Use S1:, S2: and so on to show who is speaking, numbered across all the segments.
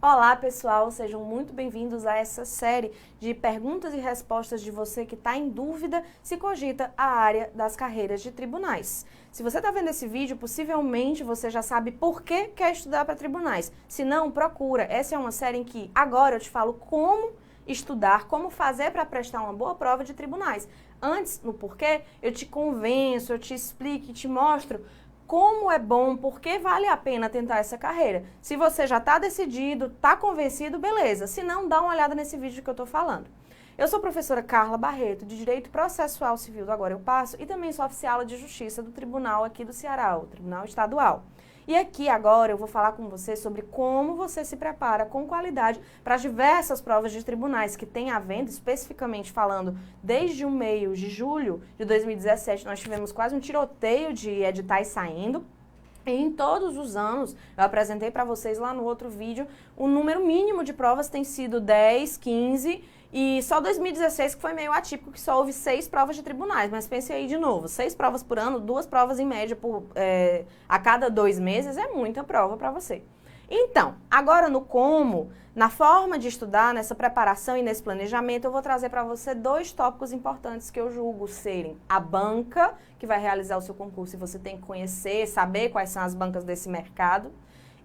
S1: Olá pessoal, sejam muito bem-vindos a essa série de perguntas e respostas de você que está em dúvida se cogita a área das carreiras de tribunais. Se você está vendo esse vídeo, possivelmente você já sabe por que quer estudar para tribunais. Se não, procura. Essa é uma série em que agora eu te falo como estudar, como fazer para prestar uma boa prova de tribunais. Antes, no porquê, eu te convenço, eu te explico, te mostro como é bom, por que vale a pena tentar essa carreira. Se você já está decidido, está convencido, beleza. Se não, dá uma olhada nesse vídeo que eu estou falando. Eu sou a professora Carla Barreto, de Direito Processual Civil do Agora Eu Passo, e também sou oficial de Justiça do Tribunal aqui do Ceará, o Tribunal Estadual. E aqui agora eu vou falar com você sobre como você se prepara com qualidade para as diversas provas de tribunais que tem havendo, especificamente falando, desde o meio de julho de 2017, nós tivemos quase um tiroteio de editais saindo. E em todos os anos, eu apresentei para vocês lá no outro vídeo, o número mínimo de provas tem sido 10, 15, e só 2016 que foi meio atípico, que só houve 6 provas de tribunais. Mas pense aí de novo, 6 provas por ano, 2 provas em média a cada 2 meses, é muita prova para você. Então, agora no como, na forma de estudar, nessa preparação e nesse planejamento, eu vou trazer para você 2 tópicos importantes que eu julgo serem a banca, que vai realizar o seu concurso e você tem que conhecer, saber quais são as bancas desse mercado,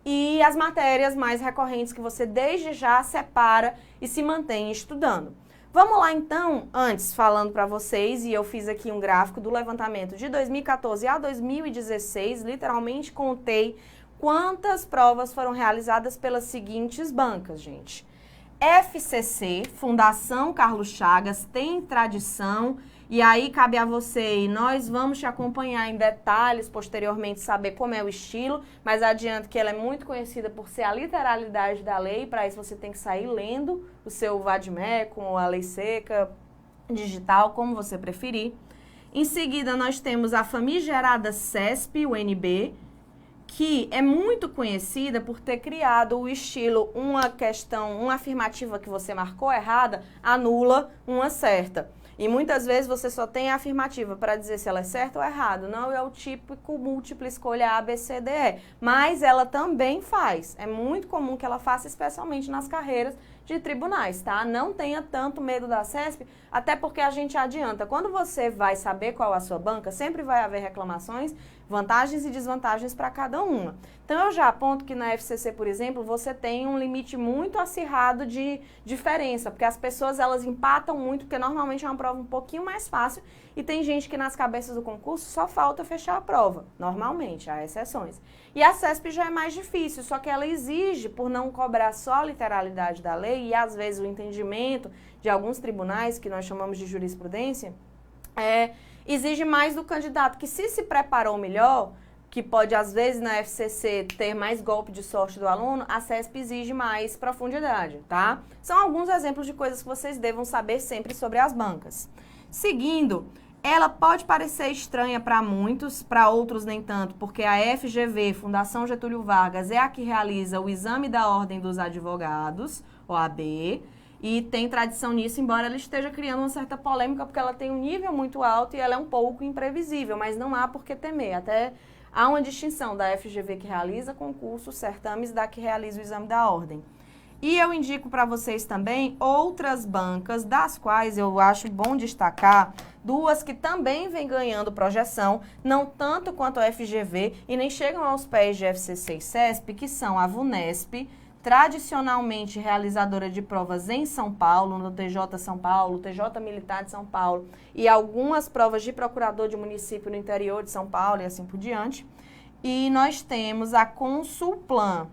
S1: e as matérias mais recorrentes que você desde já separa e se mantém estudando. Vamos lá então, antes falando para vocês, e eu fiz aqui um gráfico do levantamento de 2014 a 2016, literalmente contei quantas provas foram realizadas pelas seguintes bancas, gente. FCC, Fundação Carlos Chagas, tem tradição, e aí cabe a você, e nós vamos te acompanhar em detalhes posteriormente, saber como é o estilo, mas adianto que ela é muito conhecida por ser a literalidade da lei, para isso você tem que sair lendo o seu VADMECUM ou a lei seca, digital, como você preferir. Em seguida, nós temos a famigerada CESP-UNB, que é muito conhecida por ter criado o estilo uma afirmativa que você marcou errada, anula uma certa. E muitas vezes você só tem a afirmativa para dizer se ela é certa ou errada. Não é o típico múltipla escolha A, B, C, D, E. Mas ela também faz. É muito comum que ela faça, especialmente nas carreiras de tribunais, tá? Não tenha tanto medo da CESP, até porque a gente adianta. Quando você vai saber qual é a sua banca, sempre vai haver reclamações, vantagens e desvantagens para cada uma. Então, eu já aponto que na FCC, por exemplo, você tem um limite muito acirrado de diferença, porque as pessoas, elas empatam muito, porque normalmente é uma prova um pouquinho mais fácil, e tem gente que nas cabeças do concurso só falta fechar a prova, normalmente, há exceções. E a CESP já é mais difícil, só que ela exige, por não cobrar só a literalidade da lei, e às vezes o entendimento de alguns tribunais, que nós chamamos de jurisprudência, exige mais do candidato, que se preparou melhor, que pode, às vezes, na FCC ter mais golpe de sorte do aluno, a CESP exige mais profundidade, tá? São alguns exemplos de coisas que vocês devam saber sempre sobre as bancas. Seguindo, ela pode parecer estranha para muitos, para outros nem tanto, porque a FGV, Fundação Getúlio Vargas, é a que realiza o Exame da Ordem dos Advogados, OAB, e tem tradição nisso, embora ela esteja criando uma certa polêmica, porque ela tem um nível muito alto e ela é um pouco imprevisível, mas não há por que temer. Até há uma distinção da FGV que realiza concursos, certames, da que realiza o exame da ordem. E eu indico para vocês também outras bancas, das quais eu acho bom destacar 2 que também vêm ganhando projeção, não tanto quanto a FGV e nem chegam aos pés de FCC e CESP, que são a VUNESP, tradicionalmente realizadora de provas em São Paulo, no TJ São Paulo, TJ Militar de São Paulo, e algumas provas de procurador de município no interior de São Paulo e assim por diante. E nós temos a Consulplan,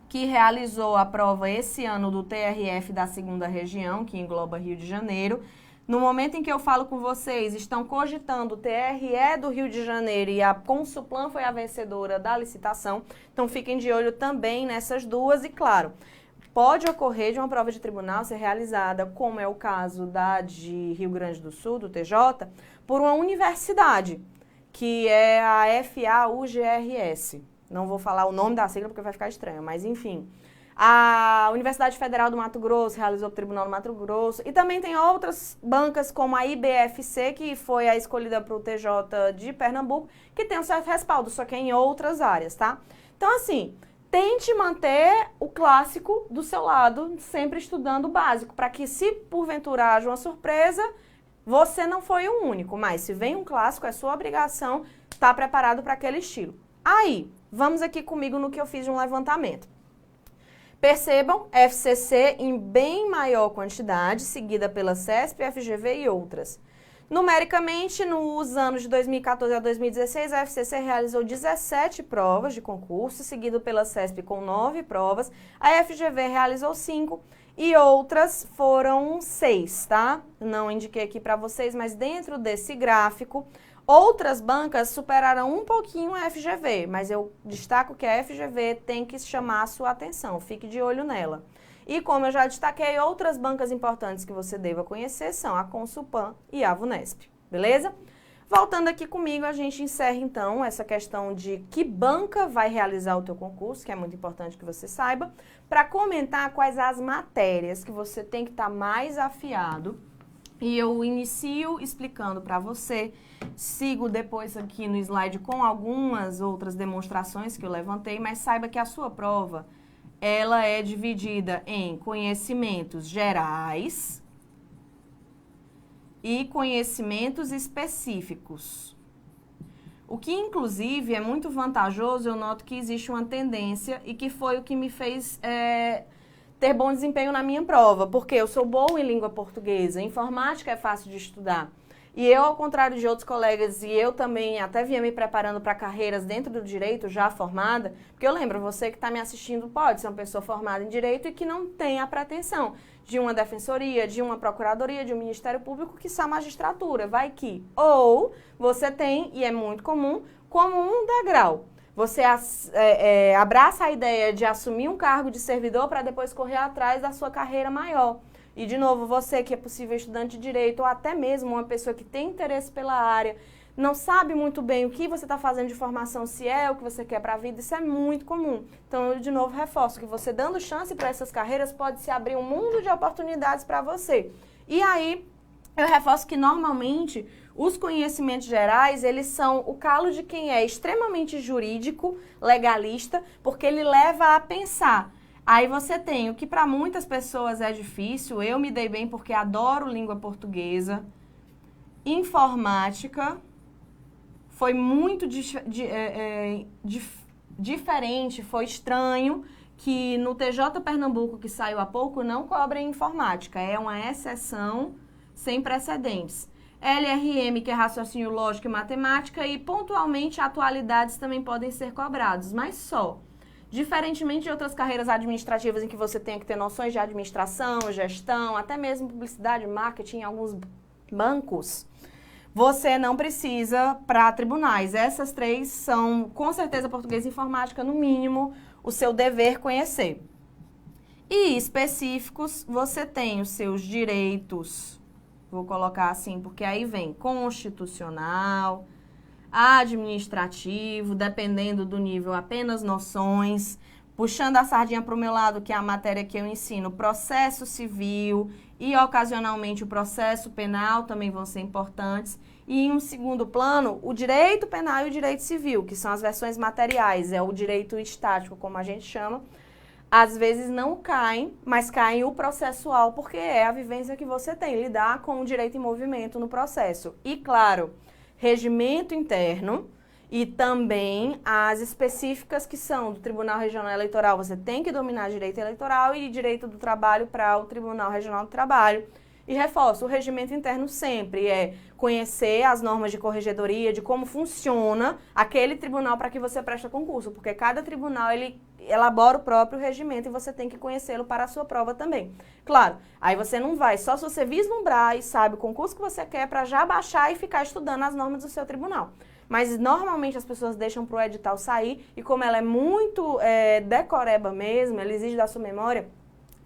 S1: que realizou a prova esse ano do TRF da 2ª região, que engloba Rio de Janeiro. No momento em que eu falo com vocês, estão cogitando o TRE do Rio de Janeiro e a Consulplan foi a vencedora da licitação. Então, fiquem de olho também nessas 2 e, claro, pode ocorrer de uma prova de tribunal ser realizada, como é o caso da de Rio Grande do Sul, do TJ, por uma universidade, que é a FAUGRS. Não vou falar o nome da sigla porque vai ficar estranho, mas enfim. A Universidade Federal do Mato Grosso realizou o Tribunal do Mato Grosso. E também tem outras bancas, como a IBFC, que foi a escolhida para o TJ de Pernambuco, que tem um certo respaldo, só que é em outras áreas, tá? Então, assim, tente manter o clássico do seu lado, sempre estudando o básico, para que se porventura haja uma surpresa, você não foi o único, mas se vem um clássico, é sua obrigação estar preparado para aquele estilo. Aí, vamos aqui comigo no que eu fiz de um levantamento. Percebam, FCC em bem maior quantidade, seguida pela CESP, FGV e outras. Numericamente, nos anos de 2014 a 2016, a FCC realizou 17 provas de concurso, seguido pela CESP com 9 provas, a FGV realizou 5 e outras foram 6, tá? Não indiquei aqui para vocês, mas dentro desse gráfico, outras bancas superaram um pouquinho a FGV, mas eu destaco que a FGV tem que chamar a sua atenção, fique de olho nela. E como eu já destaquei, outras bancas importantes que você deva conhecer são a Consulpan e a VUNESP, beleza? Voltando aqui comigo, a gente encerra então essa questão de que banca vai realizar o teu concurso, que é muito importante que você saiba, para comentar quais as matérias que você tem que estar mais afiado. E eu inicio explicando para você, sigo depois aqui no slide com algumas outras demonstrações que eu levantei, mas saiba que a sua prova, ela é dividida em conhecimentos gerais e conhecimentos específicos. O que, inclusive, é muito vantajoso, eu noto que existe uma tendência e que foi o que me fez ter bom desempenho na minha prova, porque eu sou boa em língua portuguesa, informática é fácil de estudar. E eu, ao contrário de outros colegas, e eu também até vinha me preparando para carreiras dentro do direito, já formada, porque eu lembro, você que está me assistindo pode ser uma pessoa formada em direito e que não tem a pretensão de uma defensoria, de uma procuradoria, de um ministério público, que só magistratura, vai que. Ou você tem, e é muito comum, como um degrau. Você abraça a ideia de assumir um cargo de servidor para depois correr atrás da sua carreira maior. E, de novo, você que é possível estudante de direito ou até mesmo uma pessoa que tem interesse pela área, não sabe muito bem o que você está fazendo de formação, se é o que você quer para a vida, isso é muito comum. Então, eu, de novo, reforço que você dando chance para essas carreiras pode se abrir um mundo de oportunidades para você. E aí, eu reforço que, normalmente, os conhecimentos gerais, eles são o calo de quem é extremamente jurídico, legalista, porque ele leva a pensar. Aí você tem o que para muitas pessoas é difícil, eu me dei bem porque adoro língua portuguesa, informática, foi muito diferente, foi estranho que no TJ Pernambuco, que saiu há pouco, não cobrem informática, é uma exceção sem precedentes. LRM, que é raciocínio lógico e matemática, e pontualmente atualidades também podem ser cobrados, mas só. Diferentemente de outras carreiras administrativas em que você tem que ter noções de administração, gestão, até mesmo publicidade, marketing em alguns bancos, você não precisa para tribunais. Essas três são, com certeza, português e informática, no mínimo, o seu dever conhecer. E específicos, você tem os seus direitos, vou colocar assim, porque aí vem constitucional, administrativo, dependendo do nível, apenas noções, puxando a sardinha para o meu lado, que é a matéria que eu ensino, processo civil e, ocasionalmente, o processo penal também vão ser importantes. E, em um segundo plano, o direito penal e o direito civil, que são as versões materiais, é o direito estático, como a gente chama. Às vezes não caem, mas caem o processual, porque é a vivência que você tem, lidar com o direito em movimento no processo. E, claro, regimento interno e também as específicas que são do Tribunal Regional Eleitoral. Você tem que dominar direito eleitoral e direito do trabalho para o Tribunal Regional do Trabalho. E reforço, o regimento interno sempre é conhecer as normas de corregedoria, de como funciona aquele tribunal para que você preste concurso, porque cada tribunal ele elabora o próprio regimento e você tem que conhecê-lo para a sua prova também. Claro, aí você não vai só se você vislumbrar e sabe o concurso que você quer para já baixar e ficar estudando as normas do seu tribunal. Mas normalmente as pessoas deixam para o edital sair e como ela é muito decoreba mesmo, ela exige da sua memória,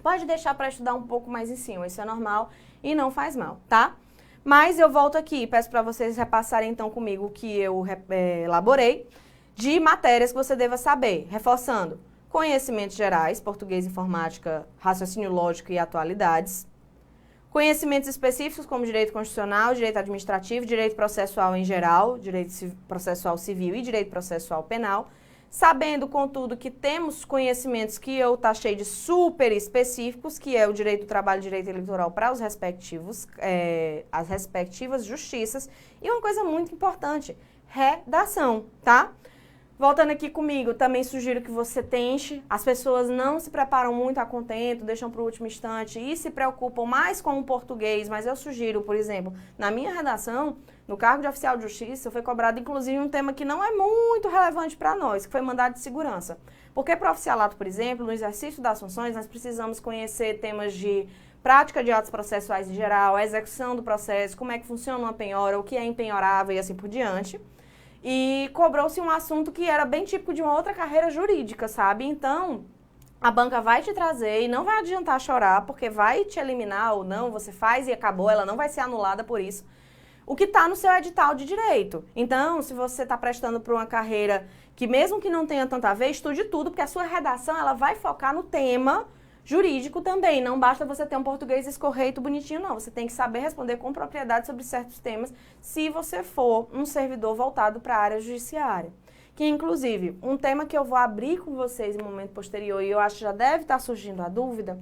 S1: pode deixar para estudar um pouco mais em cima, isso é normal e não faz mal, tá? Mas eu volto aqui e peço para vocês repassarem então comigo o que eu elaborei de matérias que você deva saber, reforçando conhecimentos gerais, português, informática, raciocínio lógico e atualidades, conhecimentos específicos como direito constitucional, direito administrativo, direito processual em geral, direito processual civil e direito processual penal, sabendo, contudo, que temos conhecimentos que eu taxei de super específicos, que é o direito do trabalho e direito eleitoral para os as respectivas justiças. E uma coisa muito importante, redação, tá? Voltando aqui comigo, também sugiro que você tente. As pessoas não se preparam muito a contento, deixam para o último instante e se preocupam mais com o português, mas eu sugiro, por exemplo, na minha redação, no cargo de oficial de justiça, foi cobrado inclusive um tema que não é muito relevante para nós, que foi mandado de segurança. Porque para o oficialato, por exemplo, no exercício das funções, nós precisamos conhecer temas de prática de atos processuais em geral, a execução do processo, como é que funciona uma penhora, o que é empenhorável e assim por diante. E cobrou-se um assunto que era bem típico de uma outra carreira jurídica, sabe? Então, a banca vai te trazer e não vai adiantar chorar, porque vai te eliminar ou não, você faz e acabou, ela não vai ser anulada por isso. O que está no seu edital de direito. Então, se você está prestando para uma carreira que mesmo que não tenha tanta a ver, estude tudo, porque a sua redação ela vai focar no tema jurídico também. Não basta você ter um português escorreito bonitinho, não. Você tem que saber responder com propriedade sobre certos temas se você for um servidor voltado para a área judiciária. Que, inclusive, um tema que eu vou abrir com vocês em momento posterior, e eu acho que já deve estar surgindo a dúvida,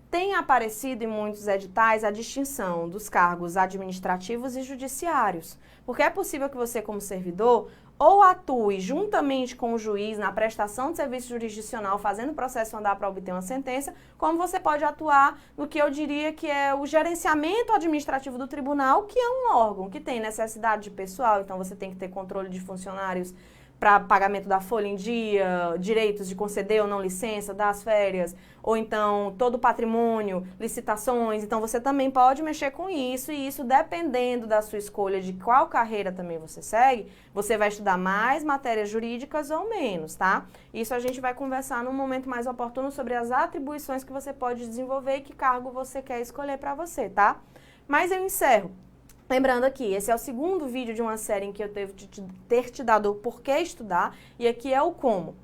S1: tem aparecido em muitos editais a distinção dos cargos administrativos e judiciários. Porque é possível que você, como servidor, ou atue juntamente com o juiz na prestação de serviço jurisdicional, fazendo o processo andar para obter uma sentença, como você pode atuar no que eu diria que é o gerenciamento administrativo do tribunal, que é um órgão que tem necessidade de pessoal, então você tem que ter controle de funcionários para pagamento da folha em dia, direitos de conceder ou não licença, das férias, ou então todo o patrimônio, licitações. Então, você também pode mexer com isso, e isso, dependendo da sua escolha de qual carreira também você segue, você vai estudar mais matérias jurídicas ou menos, tá? Isso a gente vai conversar num momento mais oportuno sobre as atribuições que você pode desenvolver e que cargo você quer escolher para você, tá? Mas eu encerro. Lembrando aqui, esse é o segundo vídeo de uma série em que eu devo ter te dado o porquê estudar, e aqui é o como.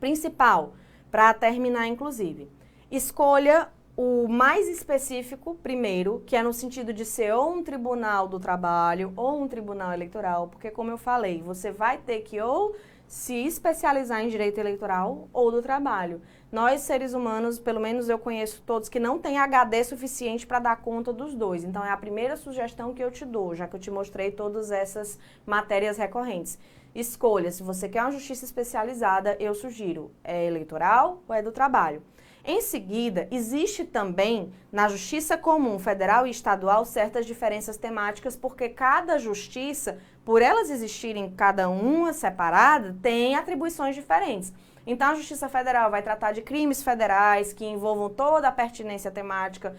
S1: Principal, para terminar inclusive. Escolha o mais específico primeiro, que é no sentido de ser ou um tribunal do trabalho ou um tribunal eleitoral, porque como eu falei, você vai ter que ou se especializar em direito eleitoral ou do trabalho. Nós, seres humanos, pelo menos eu conheço todos que não têm HD suficiente para dar conta dos dois. Então, é a primeira sugestão que eu te dou, já que eu te mostrei todas essas matérias recorrentes. Escolha, se você quer uma justiça especializada, eu sugiro, é eleitoral ou é do trabalho. Em seguida, existe também na Justiça Comum Federal e Estadual certas diferenças temáticas, porque cada justiça, por elas existirem cada uma separada, tem atribuições diferentes. Então, a Justiça Federal vai tratar de crimes federais que envolvam toda a pertinência temática,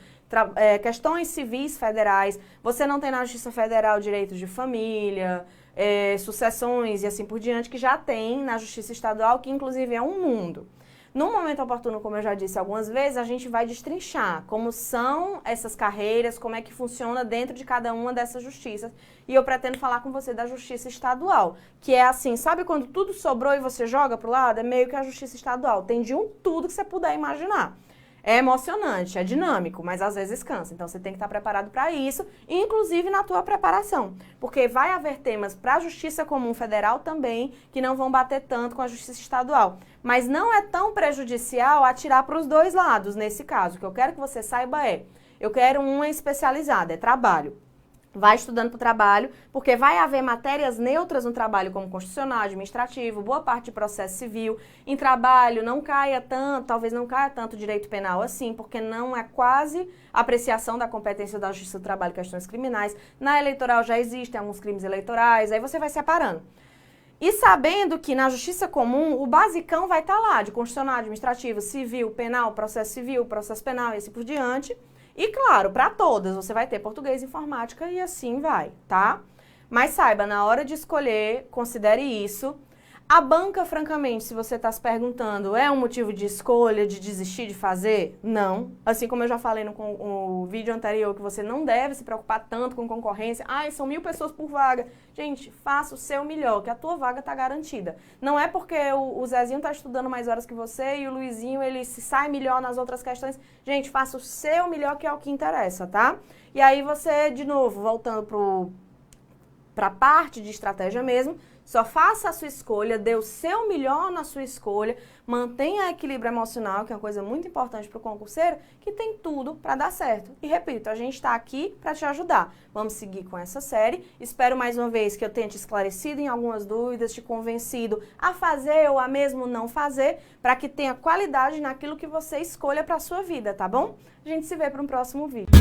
S1: questões civis federais. Você não tem na Justiça Federal direitos de família, sucessões e assim por diante, que já tem na Justiça Estadual, que inclusive é um mundo. No momento oportuno, como eu já disse algumas vezes, a gente vai destrinchar como são essas carreiras, como é que funciona dentro de cada uma dessas justiças. E eu pretendo falar com você da Justiça Estadual, que é assim, sabe quando tudo sobrou e você joga pro lado? É meio que a Justiça Estadual, tem de tudo que você puder imaginar. É emocionante, é dinâmico, mas às vezes cansa. Então, você tem que estar preparado para isso, inclusive na tua preparação. Porque vai haver temas para a Justiça Comum Federal também, que não vão bater tanto com a Justiça Estadual. Mas não é tão prejudicial atirar para os dois lados, nesse caso. O que eu quero que você saiba eu quero uma especializada, é trabalho. Vai estudando para o trabalho, porque vai haver matérias neutras no trabalho, como constitucional, administrativo, boa parte de processo civil. Em trabalho não caia tanto, talvez não caia tanto direito penal assim, porque não é quase apreciação da competência da Justiça do Trabalho, questões criminais. Na eleitoral já existem alguns crimes eleitorais, aí você vai separando. E sabendo que na Justiça Comum o basicão vai estar lá, de constitucional, administrativo, civil, penal, processo civil, processo penal e assim por diante. E claro, para todas, você vai ter português, informática e assim vai, tá? Mas saiba, na hora de escolher, considere isso. A banca, francamente, se você está se perguntando, é um motivo de escolha, de desistir de fazer? Não. Assim como eu já falei no vídeo anterior, que você não deve se preocupar tanto com concorrência. Ai, são 1000 pessoas por vaga. Gente, faça o seu melhor, que a tua vaga está garantida. Não é porque o Zezinho está estudando mais horas que você e o Luizinho, ele se sai melhor nas outras questões. Gente, faça o seu melhor, que é o que interessa, tá? E aí você, de novo, voltando para a parte de estratégia mesmo, Só faça a sua escolha, dê o seu melhor na sua escolha, mantenha equilíbrio emocional, que é uma coisa muito importante para o concurseiro, que tem tudo para dar certo. E repito, a gente está aqui para te ajudar. Vamos seguir com essa série. Espero mais uma vez que eu tenha te esclarecido em algumas dúvidas, te convencido a fazer ou a mesmo não fazer, para que tenha qualidade naquilo que você escolha para a sua vida, tá bom? A gente se vê para um próximo vídeo.